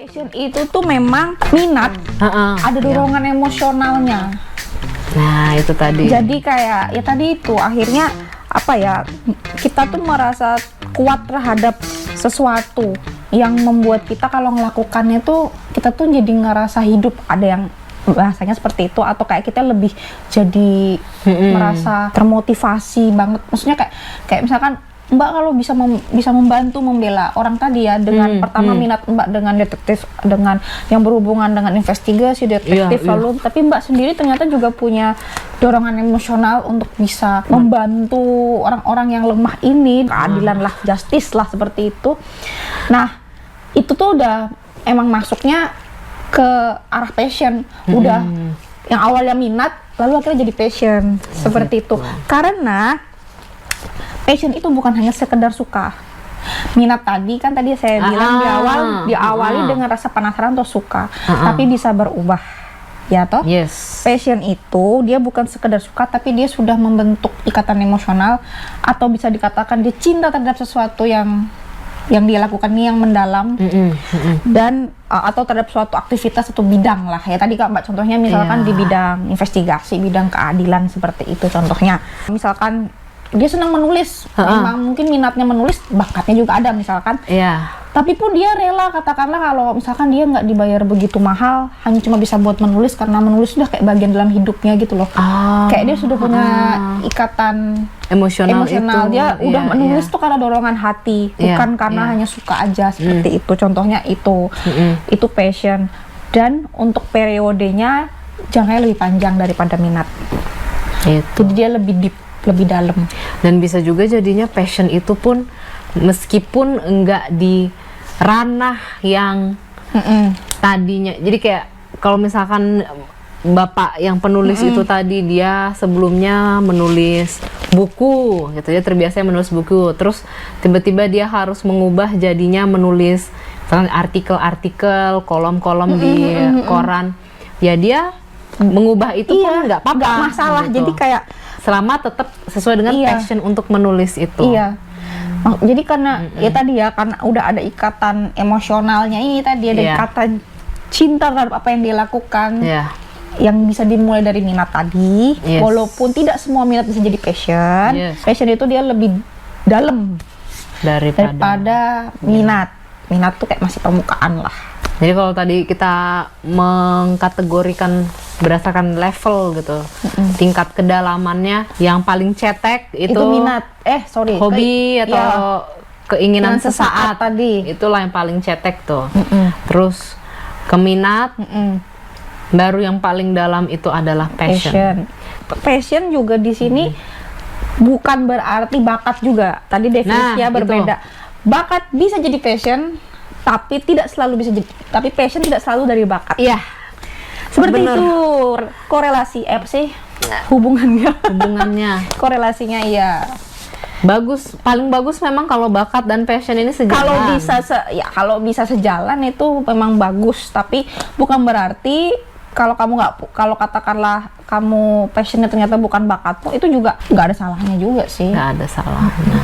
Passion itu tuh memang minat, ada dorongan emosionalnya. Nah itu tadi. Jadi kayak ya tadi itu akhirnya apa ya, kita tuh merasa kuat terhadap sesuatu yang membuat kita kalau melakukannya tuh kita tuh jadi ngerasa hidup, ada yang bahasanya seperti itu, atau kayak kita lebih jadi merasa termotivasi banget. Maksudnya kayak misalkan Mbak kalau bisa membantu membela orang tadi ya dengan pertama minat Mbak dengan detektif, dengan yang berhubungan dengan investigasi detektif, lalu tapi Mbak sendiri ternyata juga punya dorongan emosional untuk bisa membantu orang-orang yang lemah ini, keadilan lah, justice lah, seperti itu. Nah itu tuh udah emang masuknya ke arah passion, udah yang awalnya minat lalu akhirnya jadi passion, seperti itu. Karena passion itu bukan hanya sekedar suka. Minat tadi kan tadi saya bilang diawali dengan rasa penasaran atau suka, tapi bisa berubah. Ya toh? Yes. Passion itu dia bukan sekedar suka, tapi dia sudah membentuk ikatan emosional, atau bisa dikatakan dia cinta terhadap sesuatu yang dia lakukan ini yang mendalam, dan atau terhadap suatu aktivitas atau bidang lah. Ya tadi Kak Mbak contohnya misalkan di bidang investigasi, bidang keadilan, seperti itu contohnya. Misalkan dia senang menulis, memang mungkin minatnya menulis, bakatnya juga ada misalkan. Tapi pun dia rela, katakanlah kalau misalkan dia nggak dibayar begitu mahal, hanya cuma bisa buat menulis karena menulis sudah kayak bagian dalam hidupnya gitu loh. Kayak dia sudah punya ikatan emosional itu. Dia udah menulis tuh karena dorongan hati, bukan karena hanya suka aja, seperti itu. Contohnya itu passion. Dan untuk periodenya jangkanya lebih panjang daripada minat. Jadi dia lebih deep, lebih dalam. Dan bisa juga jadinya passion itu pun meskipun enggak di ranah yang tadinya. Jadi kayak kalau misalkan Bapak yang penulis itu tadi, dia sebelumnya menulis buku gitu ya, terbiasa menulis buku, terus tiba-tiba dia harus mengubah jadinya menulis misalkan artikel-artikel, kolom-kolom di koran. Ya dia mengubah itu pun nggak apa-apa, nggak masalah gitu. Jadi kayak selama tetap sesuai dengan passion untuk menulis itu. Jadi karena ya tadi ya, karena udah ada ikatan emosionalnya ini tadi, ada ikatan cinta terhadap apa yang dia lakukan, yang bisa dimulai dari minat tadi. Walaupun tidak semua minat bisa jadi passion. Passion itu dia lebih dalam daripada minat. Minat tuh kayak masih permukaan lah. Jadi kalau tadi kita mengkategorikan berdasarkan level gitu, tingkat kedalamannya, yang paling cetek itu minat, hobi atau keinginan sesaat tadi. Itulah yang paling cetek tuh. Terus keminat, baru yang paling dalam itu adalah passion. Passion juga di sini bukan berarti bakat juga. Tadi definisinya berbeda. Bakat bisa jadi passion, tapi tidak selalu bisa jadi. Tapi passion tidak selalu dari bakat. Seperti itu korelasi hubungannya. Korelasinya bagus, paling bagus memang kalau bakat dan passion ini sejalan. Kalau bisa sejalan itu memang bagus, tapi bukan berarti kalau kalau katakanlah kamu passionnya ternyata bukan bakatmu, itu juga nggak ada salahnya juga sih. Nggak ada salahnya.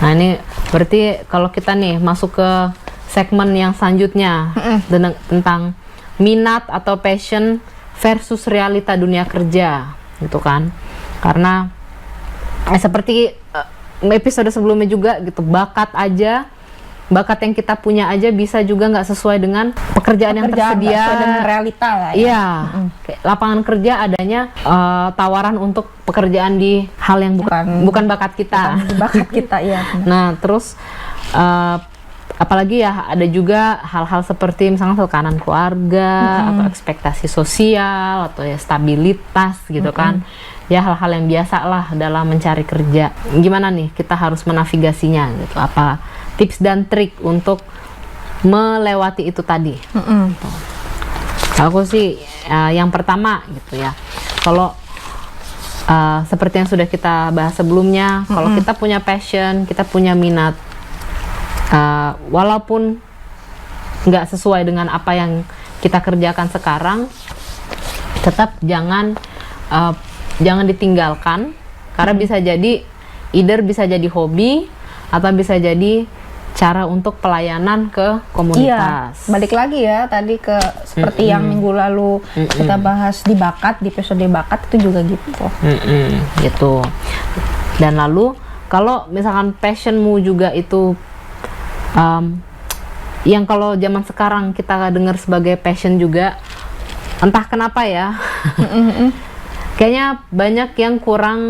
Nah ini berarti kalau kita nih masuk ke segmen yang selanjutnya tentang minat atau passion versus realita dunia kerja, gitu kan? Karena seperti episode sebelumnya juga gitu, bakat yang kita punya aja bisa juga nggak sesuai dengan pekerjaan yang tersedia, dengan realita lah. Lapangan kerja adanya tawaran untuk pekerjaan di hal yang bukan bakat kita. Nah terus apalagi ya ada juga hal-hal seperti misalnya tekanan keluarga atau ekspektasi sosial atau ya stabilitas gitu kan. Ya hal-hal yang biasa lah dalam mencari kerja. Gimana nih kita harus menavigasinya gitu? Apa tips dan trik untuk melewati itu tadi? Aku sih yang pertama gitu ya. Kalau seperti yang sudah kita bahas sebelumnya, kalau kita punya passion, kita punya minat, walaupun nggak sesuai dengan apa yang kita kerjakan sekarang, tetap jangan ditinggalkan, karena bisa jadi bisa jadi hobi atau bisa jadi cara untuk pelayanan ke Iya, komunitas. balik lagi ya tadi ke seperti yang minggu lalu kita bahas di bakat, di episode bakat itu juga gitu. Gitu. Dan lalu kalau misalkan passionmu juga itu yang kalau zaman sekarang kita dengar sebagai passion juga, entah kenapa ya, kayaknya banyak yang kurang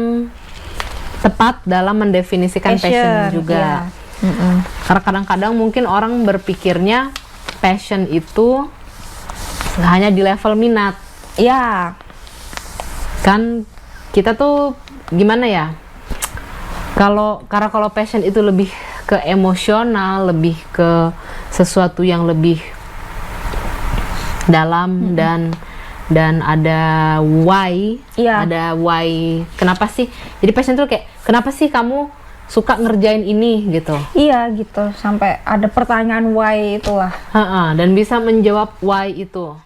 tepat dalam mendefinisikan passion juga. Karena kadang-kadang mungkin orang berpikirnya passion itu hanya di level minat. Ya, Kan kita tuh gimana ya? Karena kalau passion itu lebih ke emosional, lebih ke sesuatu yang lebih dalam dan ada why, Iya. ada why. Kenapa sih? Jadi passion tuh kayak kenapa sih kamu suka ngerjain ini gitu? iya gitu. Sampai ada pertanyaan why itulah. Dan bisa menjawab why itu.